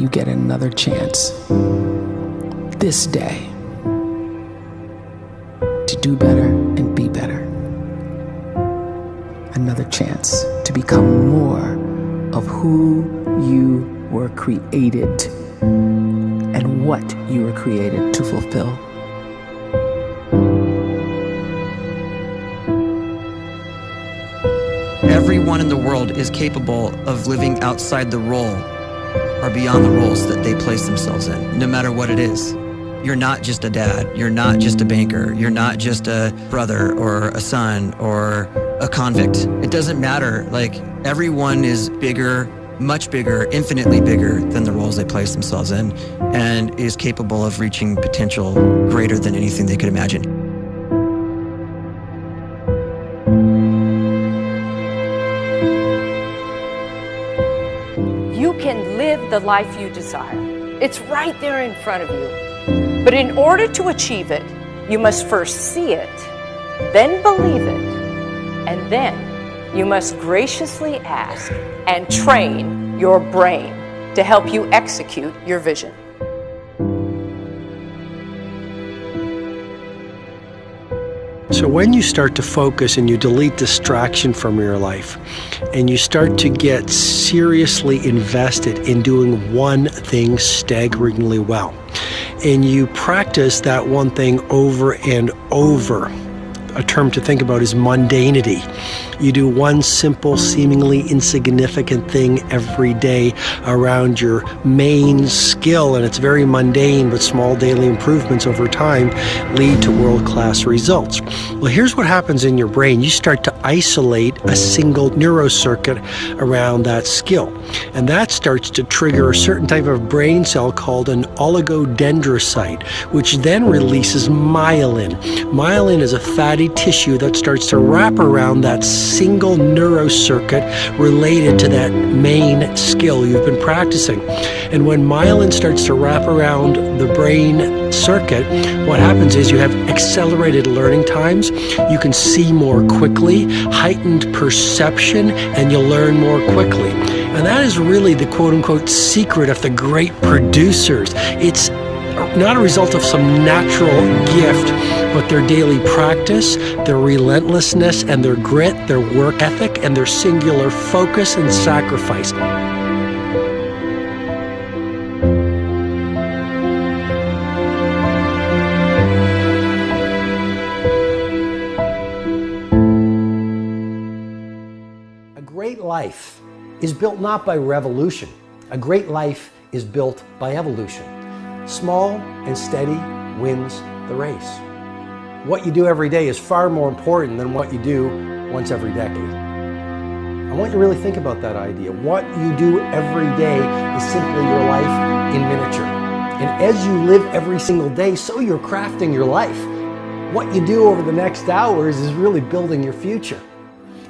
you get another chance this day to do better and be better. Another chance to become more of who you were created and what you were created to fulfill. Everyone in the world is capable of living outside the role or beyond the roles that they place themselves in, no matter what it is. You're not just a dad, you're not just a banker, you're not just a brother or a son or a convict. It doesn't matter. Like, everyone is bigger, much bigger, infinitely bigger than the roles they place themselves in, and is capable of reaching potential greater than anything they could imagine. You can live the life you desire. It's right there in front of you. But in order to achieve it, you must first see it, then believe it, and then you must graciously ask and train your brain to help you execute your vision. So when you start to focus and you delete distraction from your life, and you start to get seriously invested in doing one thing staggeringly well, and you practice that one thing over and over, a term to think about is mundanity. You do one simple, seemingly insignificant thing every day around your main skill, and it's very mundane, but small daily improvements over time lead to world-class results. Well, here's what happens in your brain. You start to isolate a single neurocircuit around that skill, and that starts to trigger a certain type of brain cell called an oligodendrocyte, which then releases myelin. Myelin is a fatty tissue that starts to wrap around that single neurocircuit related to that main skill you've been practicing. And when myelin starts to wrap around the brain circuit, what happens is you have accelerated learning times, you can see more quickly, heightened perception, and you'll learn more quickly. And that is really the quote-unquote secret of the great producers. It's not a result of some natural gift, but their daily practice, their relentlessness and their grit, their work ethic, and their singular focus and sacrifice. A great life is built not by revolution. A great life is built by evolution. Small and steady wins the race. What you do every day is far more important than what you do once every decade. I want you to really think about that idea. What you do every day is simply your life in miniature. And as you live every single day, so you're crafting your life. What you do over the next hours is really building your future.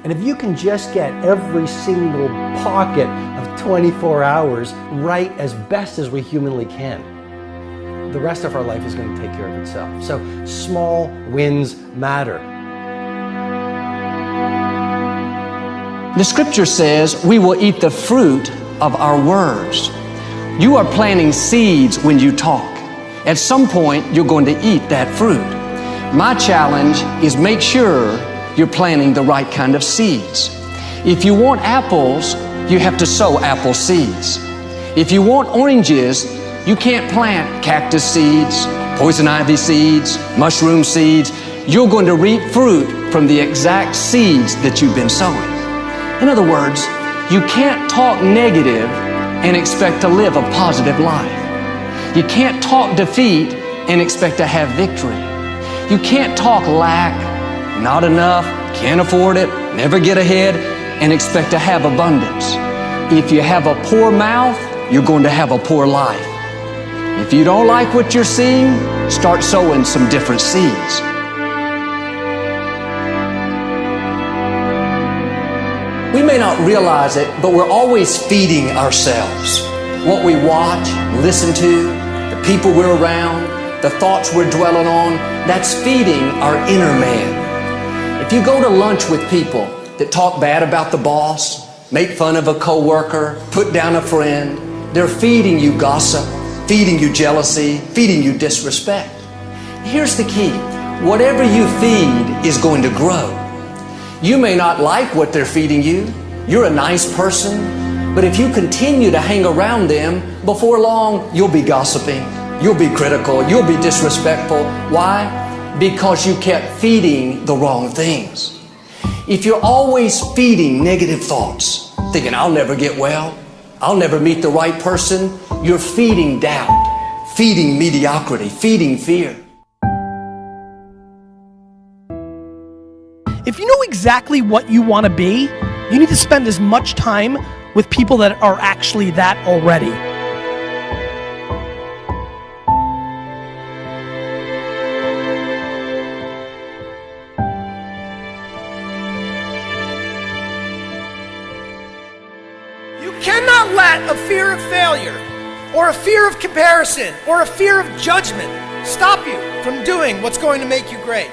And if you can just get every single pocket of 24 hours right as best as we humanly can, the rest of our life is going to take care of itself. So small wins matter. The scripture says we will eat the fruit of our words. You are planting seeds when you talk. At some point, you're going to eat that fruit. My challenge is make sure you're planting the right kind of seeds. If you want apples, you have to sow apple seeds. If you want oranges, you can't plant cactus seeds, poison ivy seeds, mushroom seeds. You're going to reap fruit from the exact seeds that you've been sowing. In other words, you can't talk negative and expect to live a positive life. You can't talk defeat and expect to have victory. You can't talk lack, not enough, can't afford it, never get ahead, and expect to have abundance. If you have a poor mouth, you're going to have a poor life. If you don't like what you're seeing, start sowing some different seeds. We may not realize it, but we're always feeding ourselves. What we watch, listen to, the people we're around, the thoughts we're dwelling on, that's feeding our inner man. If you go to lunch with people that talk bad about the boss, make fun of a coworker, put down a friend, they're feeding you gossip, feeding you jealousy, feeding you disrespect. Here's the key. Whatever you feed is going to grow. You may not like what they're feeding you. You're a nice person. But if you continue to hang around them, before long, you'll be gossiping. You'll be critical. You'll be disrespectful. Why? Because you kept feeding the wrong things. If you're always feeding negative thoughts, thinking, I'll never get well, I'll never meet the right person, you're feeding doubt, feeding mediocrity, feeding fear. If you know exactly what you want to be, you need to spend as much time with people that are actually that already. You cannot let a fear of failure, or a fear of comparison, or a fear of judgment stop you from doing what's going to make you great.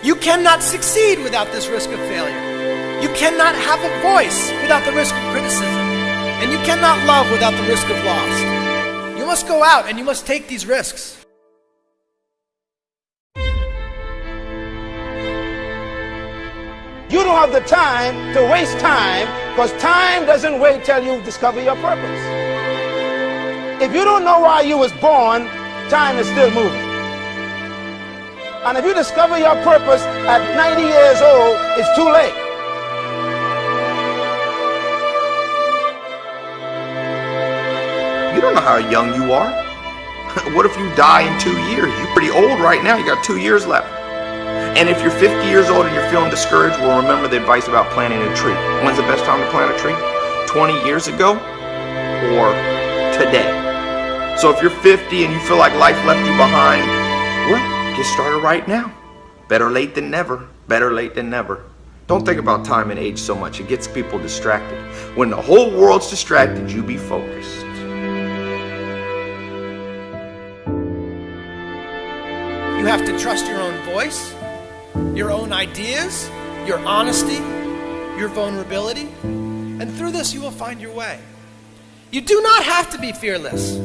You cannot succeed without this risk of failure. You cannot have a voice without the risk of criticism. And you cannot love without the risk of loss. You must go out and you must take these risks. You don't have the time to waste time, because time doesn't wait till you discover your purpose. If you don't know why you was born, time is still moving. And if you discover your purpose at 90 years old, it's too late. You don't know how young you are. What if you die in 2 years? You're pretty old right now. You got 2 years left. And if you're 50 years old and you're feeling discouraged, well, remember the advice about planting a tree. When's the best time to plant a tree? 20 years ago or today? So if you're 50 and you feel like life left you behind, well, get started right now. Better late than never. Better late than never. Don't think about time and age so much. It gets people distracted. When the whole world's distracted, you be focused. You have to trust your own voice, your own ideas, your honesty, your vulnerability, and through this you will find your way. You do not have to be fearless.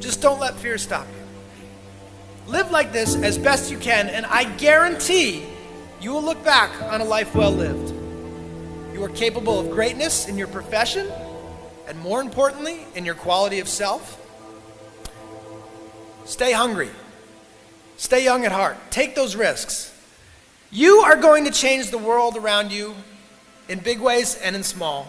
Just don't let fear stop you. Live like this as best you can, and I guarantee you will look back on a life well lived. You are capable of greatness in your profession, and more importantly, in your quality of self. Stay hungry. Stay young at heart. Take those risks. You are going to change the world around you in big ways and in small.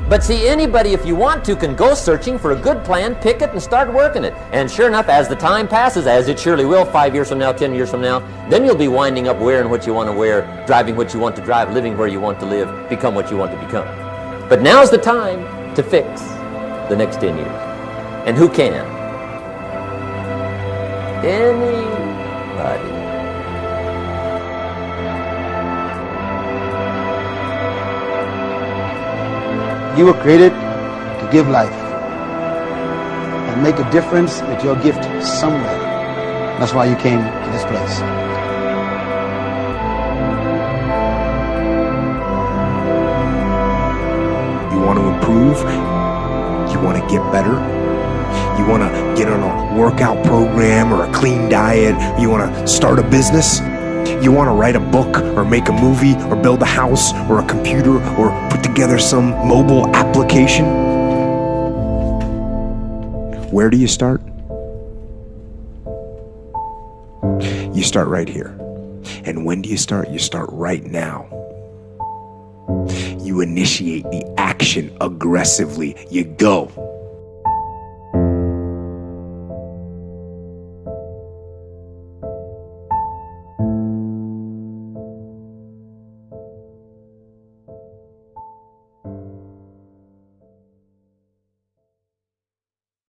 But see, anybody, if you want to, can go searching for a good plan, pick it, and start working it. And sure enough, as the time passes, as it surely will 5 years from now, 10 years from now, then you'll be winding up wearing what you want to wear, driving what you want to drive, living where you want to live, become what you want to become. But now's the time to fix the next 10 years. And who can? Anybody. You were created to give life and make a difference with your gift somewhere. That's why you came to this place. You want to improve? You want to get better? You want to get on a workout program or a clean diet? You want to start a business? You want to write a book or make a movie or build a house or a computer or put together some mobile application? Where do you start? You start right here. And when do you start? You start right now. You initiate the action aggressively. You go.